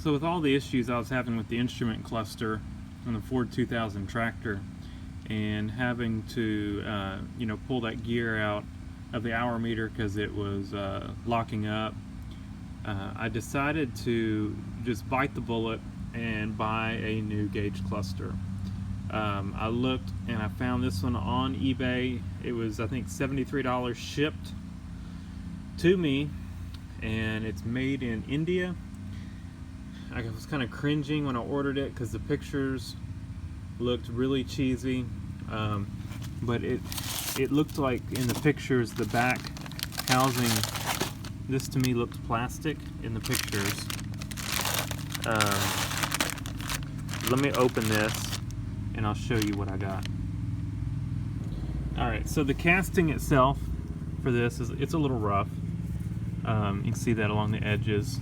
So with all the issues I was having with the instrument cluster on the Ford 2000 tractor, and having to pull that gear out of the hour meter because it was locking up, I decided to just bite the bullet and buy a new gauge cluster. I looked and I found this one on eBay. It was, I think, $73 shipped to me, and it's made in India. I was kind of cringing when I ordered it because the pictures looked really cheesy, but it looked like in the pictures the back housing, this to me looked plastic in the pictures. Let me open this and I'll show you what I got. Alright, so the casting itself for this it's a little rough. You can see that along the edges,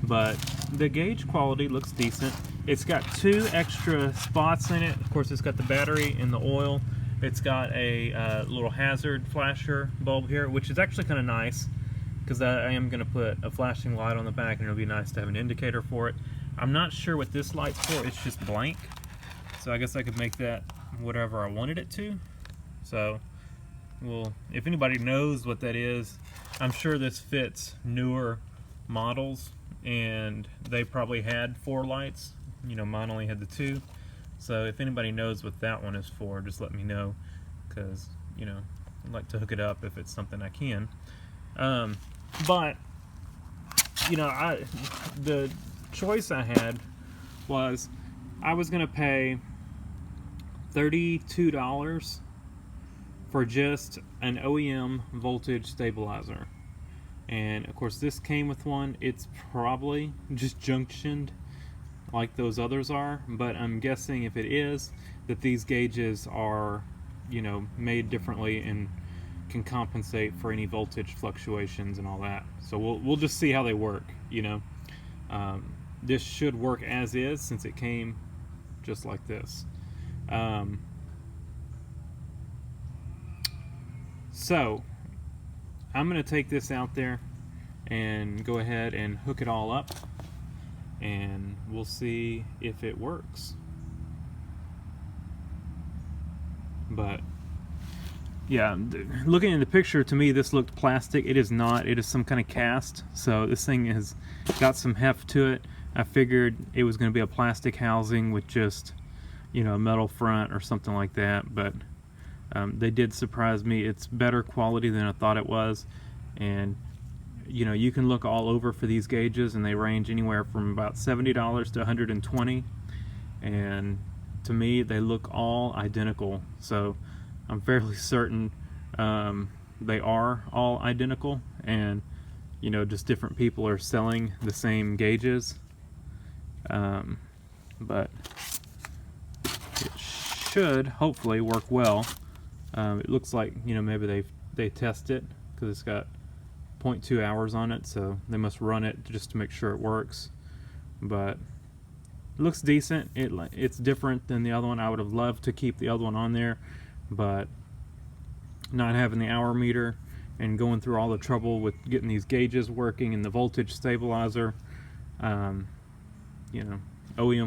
but the gauge quality looks decent. It's got 2 extra spots in it. Of course, it's got the battery and the oil. It's got a little hazard flasher bulb here, which is actually kind of nice because I am going to put a flashing light on the back, and it'll be nice to have an indicator for it. I'm not sure what this light's for. It's just blank, so I guess I could make that whatever I wanted it to. So, well, if anybody knows what that is, I'm sure this fits newer models, and they probably had 4 lights. Mine only had the 2. So if anybody knows what that one is for, just let me know, because I'd like to hook it up if it's something I can. But the choice I had was I was gonna pay $32 for just an OEM voltage stabilizer. And of course this came with one. It's probably just junctioned like those others are, but I'm guessing if it is, that these gauges are made differently and can compensate for any voltage fluctuations and all that. So we'll just see how they work. This should work as is since it came just like this. So I'm going to take this out there and go ahead and hook it all up, and we'll see if it works. But yeah, looking in the picture, to me this looked plastic. It is not. It is some kind of cast. So this thing has got some heft to it. I figured it was going to be a plastic housing with just a metal front or something like that, but they did surprise me. It's better quality than I thought it was. And you can look all over for these gauges, and they range anywhere from about $70 to $120, and to me they look all identical. So I'm fairly certain they are all identical, and just different people are selling the same gauges. But it should hopefully work well. It looks like maybe they test it because it's got 0.2 hours on it, so they must run it just to make sure it works. But it looks decent. It's different than the other one. I would have loved to keep the other one on there, but not having the hour meter and going through all the trouble with getting these gauges working and the voltage stabilizer, OEM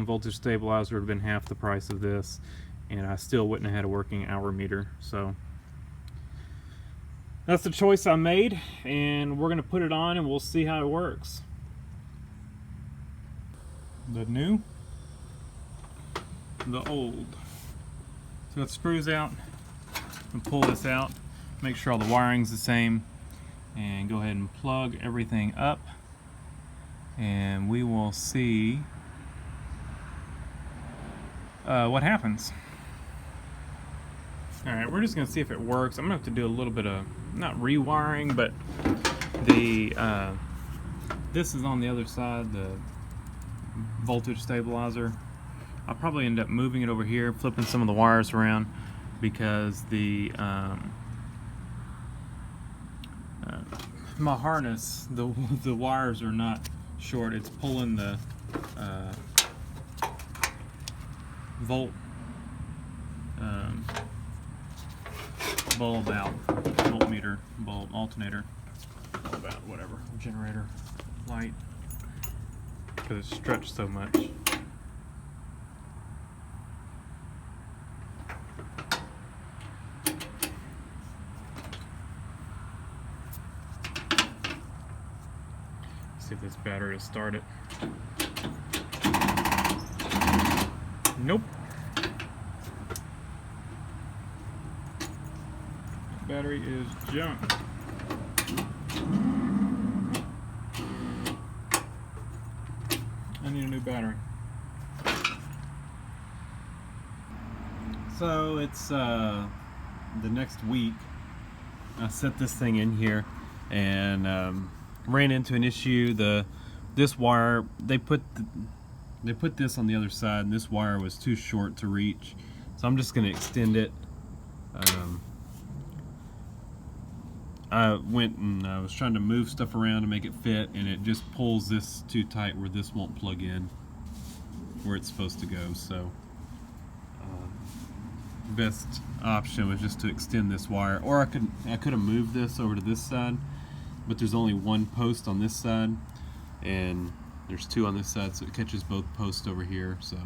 voltage stabilizer would have been half the price of this, and I still wouldn't have had a working hour meter. So that's the choice I made, and we're going to put it on and we'll see how it works. The new, the old. So it screws out, and pull this out, make sure all the wiring's the same, and go ahead and plug everything up, and we will see what happens. Alright, we're just going to see if it works. I'm going to have to do a little bit of, not rewiring, but this is on the other side, the voltage stabilizer. I'll probably end up moving it over here, flipping some of the wires around, because my harness, the wires are not short. It's pulling the volt bulb out, voltmeter, bulb, alternator, bulb out, whatever, generator, light. because it's stretched so much. See if this battery will start it. Nope. Battery is junk. I need a new battery. So it's the next week. I set this thing in here and ran into an issue. This wire, they put this on the other side, and this wire was too short to reach. So I'm just going to extend it. I went and I was trying to move stuff around to make it fit, and it just pulls this too tight where this won't plug in where it's supposed to go. So best option was just to extend this wire, or I could have moved this over to this side, but there's only one post on this side and there's two on this side, so it catches both posts over here. So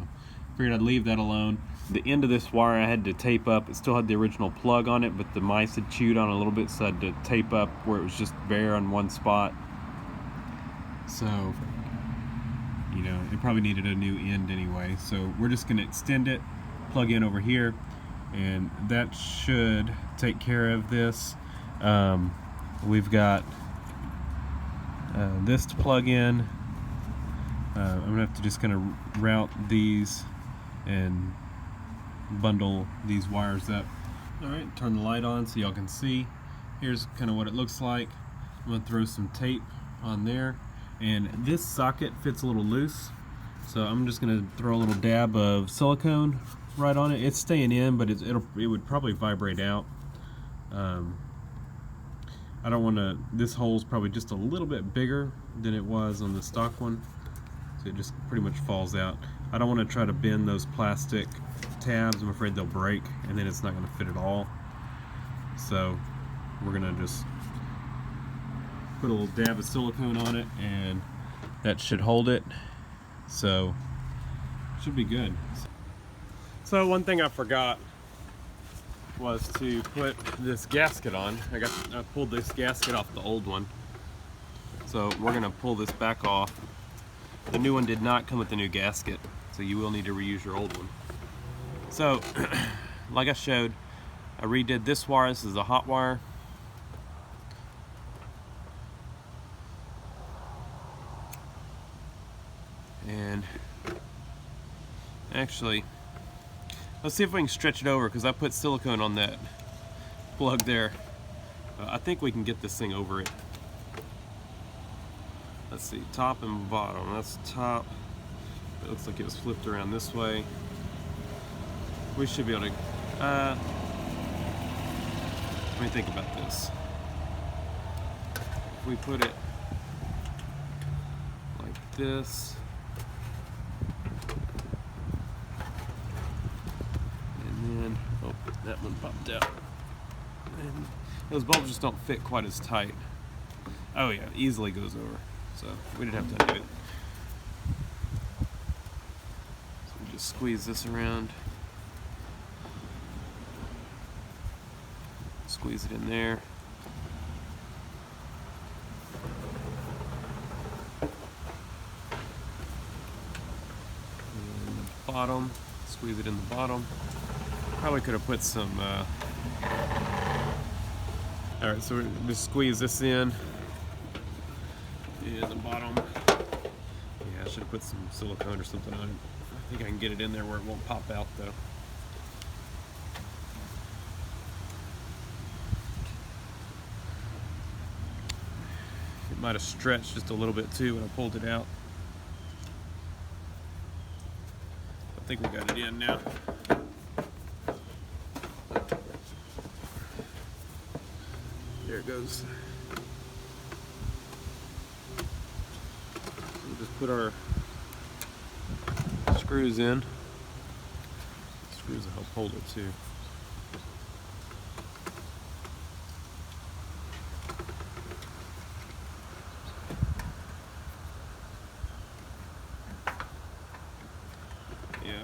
figured I'd leave that alone. The end of this wire I had to tape up. It still had the original plug on it, but the mice had chewed on it a little bit, so I had to tape up where it was just bare on one spot. So, you know, it probably needed a new end anyway. So we're just going to extend it, plug in over here, and that should take care of this. We've got this to plug in. I'm going to have to just kind of route these and bundle these wires up. Alright, turn the light on so y'all can see. Here's kind of what it looks like. I'm going to throw some tape on there, and this socket fits a little loose, so I'm just going to throw a little dab of silicone right on it. It's staying in, but it would probably vibrate out. I don't want to, this hole's probably just a little bit bigger than it was on the stock one, so it just pretty much falls out. I don't want to try to bend those plastic tabs. I'm afraid they'll break and then it's not going to fit at all. So we're going to just put a little dab of silicone on it, and that should hold it. So it should be good. So one thing I forgot was to put this gasket on. I pulled this gasket off the old one. So we're going to pull this back off. The new one did not come with the new gasket, so you will need to reuse your old one. So, like I showed, I redid this wire. This is a hot wire. And actually, let's see if we can stretch it over, because I put silicone on that plug there. I think we can get this thing over it. Let's see, top and bottom. That's top. It looks like it was flipped around this way. We should be able to, let me think about this. If we put it like this, and then, oh, that one popped out. And those bulbs just don't fit quite as tight. Oh yeah, easily goes over. So we didn't have to do it. So we just squeeze this around. Squeeze it in there. And the bottom, squeeze it in the bottom. Probably could have put some, alright, so we just squeeze this in. And the bottom, yeah, I should have put some silicone or something on it. I think I can get it in there where it won't pop out though. It might have stretched just a little bit too when I pulled it out. I think we got it in now. There it goes. We'll just put our screws in. Screws will help hold it too.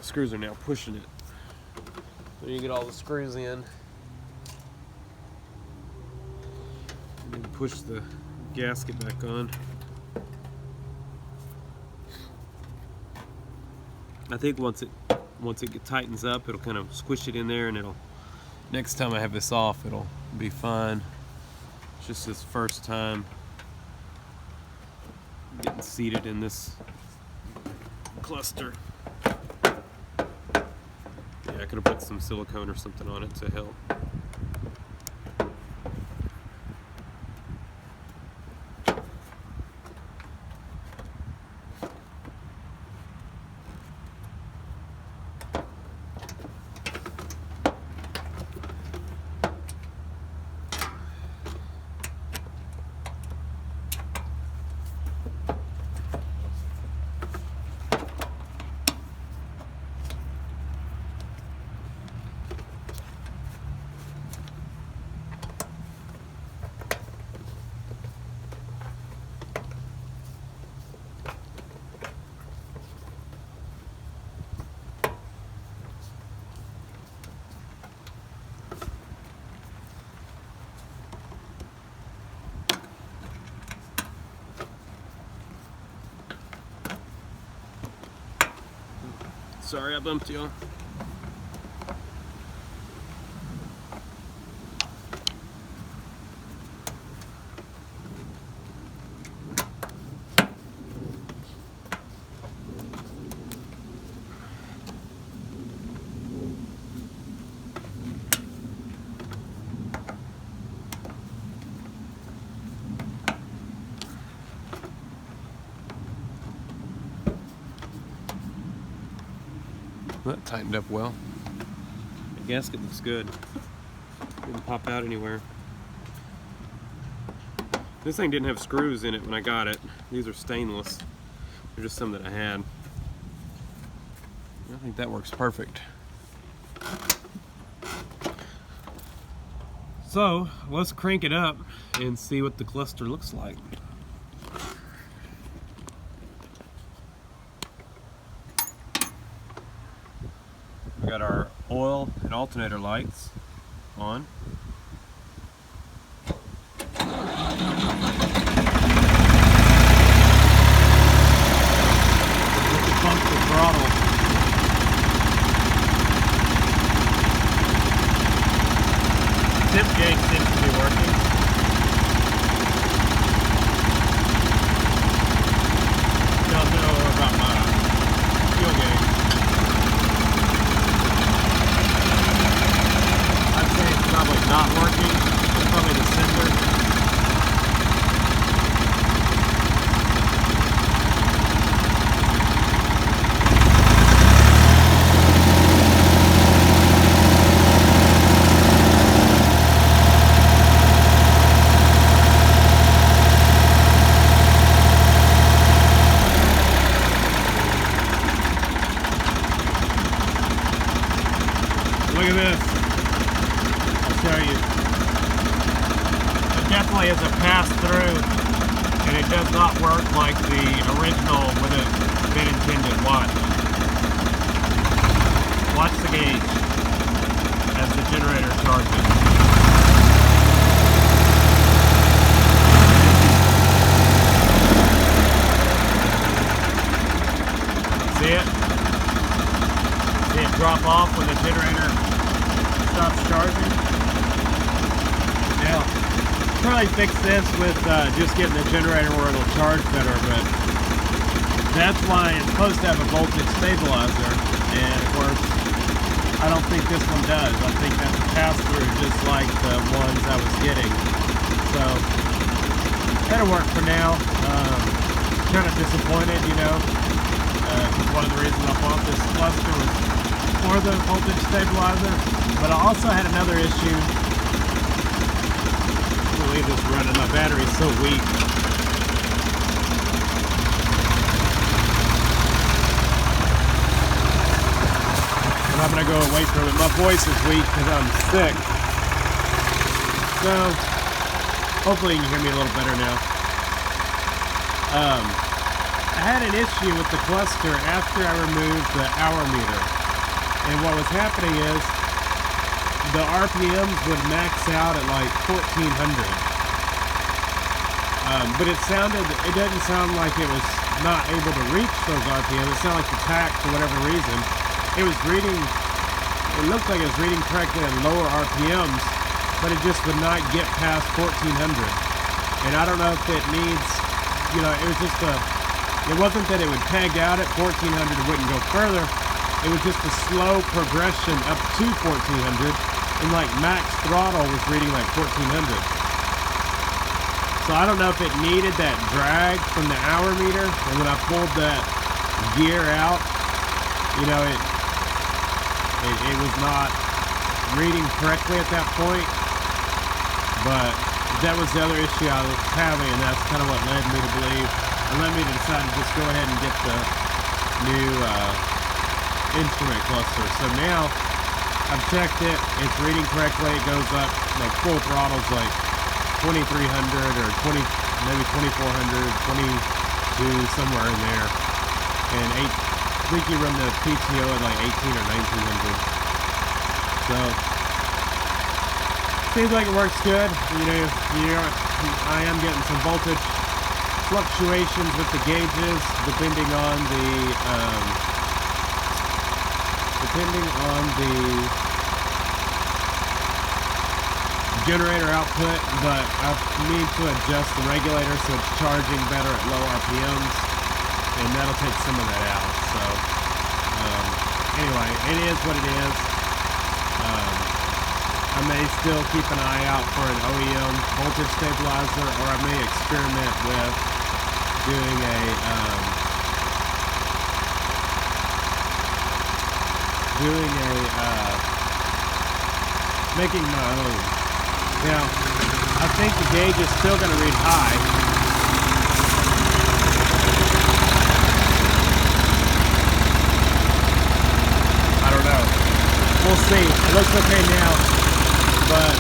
screws are now pushing it. Then you get all the screws in. And then push the gasket back on. I think once it tightens up, it'll kind of squish it in there, and it'll, next time I have this off, it'll be fine. It's just this first time getting seated in this cluster. Yeah, I could have put some silicone or something on it to help. Sorry I bumped you. That tightened up well. The gasket looks good. Didn't pop out anywhere. This thing didn't have screws in it when I got it. These are stainless. They're just some that I had. I think that works perfect. So let's crank it up and see what the cluster looks like. We got our oil and alternator lights on. Pump the throttle. Tip gauge seems to be working. Don't know about my fuel gauge. I'd say it's probably not working. It's probably the sender. Look at this. I'll show you. It definitely is a pass-through, and it does not work like the original would have been intended. Watch. Watch the gauge as the generator charges. See it? See it drop off when the generator stops charging? Now, probably fix this with just getting the generator where it'll charge better, but that's why it's supposed to have a voltage stabilizer, and of course, I don't think this one does. I think that's a pass-through just like the ones I was getting. So, that'll work for now. Kind of disappointed, you know. One of the reasons I bought this cluster was for the voltage stabilizer, but I also had another issue. I'll leave this running. My battery's so weak. And I'm gonna go away from it. My voice is weak because I'm sick. So hopefully you can hear me a little better now. I had an issue with the cluster after I removed the hour meter. And what was happening is the RPMs would max out at like 1400. But it didn't sound like it was not able to reach those RPMs. It sounded like the tach, for whatever reason, it looked like it was reading correctly at lower RPMs, but it just would not get past 1400. And I don't know if it needs, it wasn't that it would tag out at 1400 and wouldn't go further. It was just a slow progression up to 1400, and like max throttle was reading like 1400. So I don't know if it needed that drag from the hour meter, and when I pulled that gear out, it was not reading correctly at that point. But that was the other issue I was having, and that's kind of what led me to decide to just go ahead and get the new instrument cluster. So now I've checked it, it's reading correctly. It goes up like full throttle's like 2300 or 20, maybe 2400, 22, somewhere in there. And I think you run the PTO at like 18 or 1900. So seems like it works good. I am getting some voltage fluctuations with the gauges depending on the generator output, but I need to adjust the regulator so it's charging better at low RPMs, and that'll take some of that out. So anyway, it is what it is. I may still keep an eye out for an OEM voltage stabilizer, or I may experiment with doing making my own. Now, I think the gauge is still going to read high. I don't know. We'll see. It looks okay now, but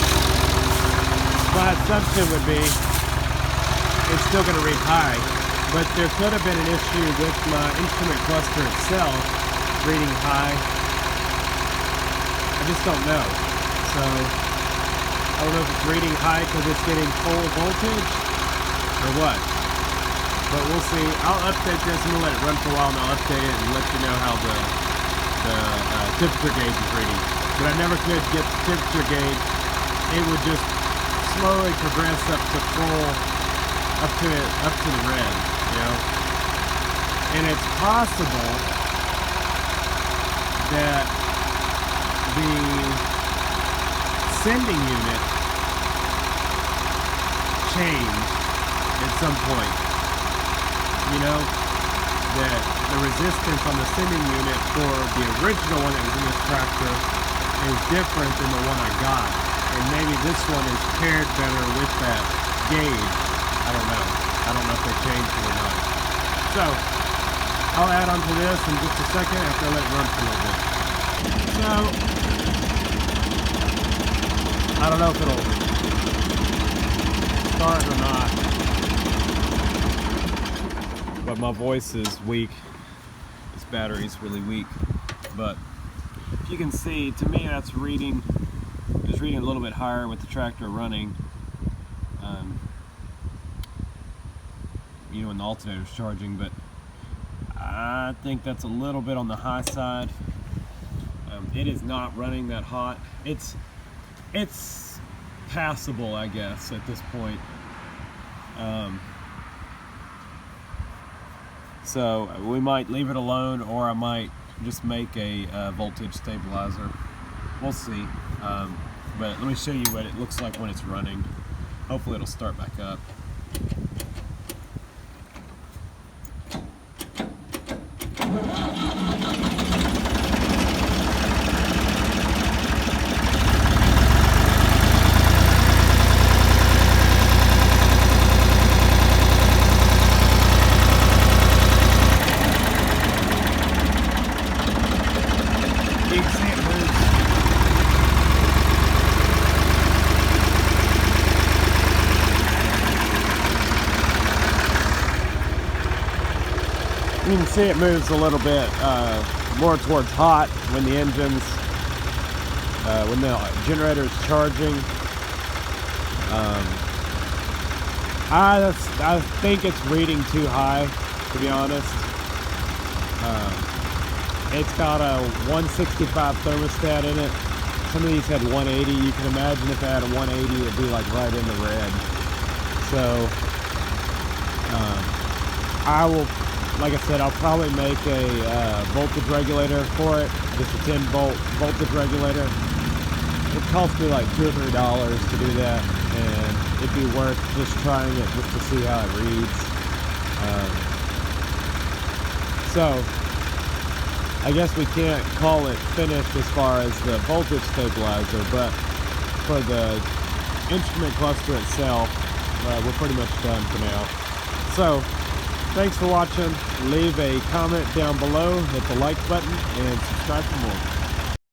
my assumption would be it's still going to read high. But there could have been an issue with my instrument cluster itself reading high. I just don't know. So I don't know if it's reading high because it's getting full voltage or what. But we'll see. I'll update this. I'm going to let it run for a while, and I'll update it and let you know how the temperature gauge is reading. But I never could get the temperature gauge. It would just slowly progress up to the red, And it's possible that the sending unit changed at some point. That the resistance on the sending unit for the original one that was in this tractor is different than the one I got. And maybe this one is paired better with that gauge. I don't know. I don't know if they changed it or not. So, I'll add on to this in just a second after I let it run for a little bit. So, I don't know if it'll start or not. But my voice is weak. This battery's really weak. But if you can see, to me that's reading, it's reading a little bit higher with the tractor running. When the alternator's charging, but I think that's a little bit on the high side. It is not running that hot. It's passable, I guess, at this point. So we might leave it alone, or I might just make a voltage stabilizer. We'll see. But let me show you what it looks like when it's running. Hopefully it'll start back up. You can see it moves a little bit more towards hot when the engine's, when the generator is charging. I think it's reading too high, to be honest. It's got a 165 thermostat in it. Some of these had 180. You can imagine if I had a 180, it'd be like right in the red. So I will, like I said, I'll probably make a voltage regulator for it, just a 10 volt voltage regulator. It cost me like $2 or $3 to do that, and it'd be worth just trying it just to see how it reads. So I guess we can't call it finished as far as the voltage stabilizer, but for the instrument cluster itself, we're pretty much done for now. So thanks for watching. Leave a comment down below, hit the like button, and subscribe for more.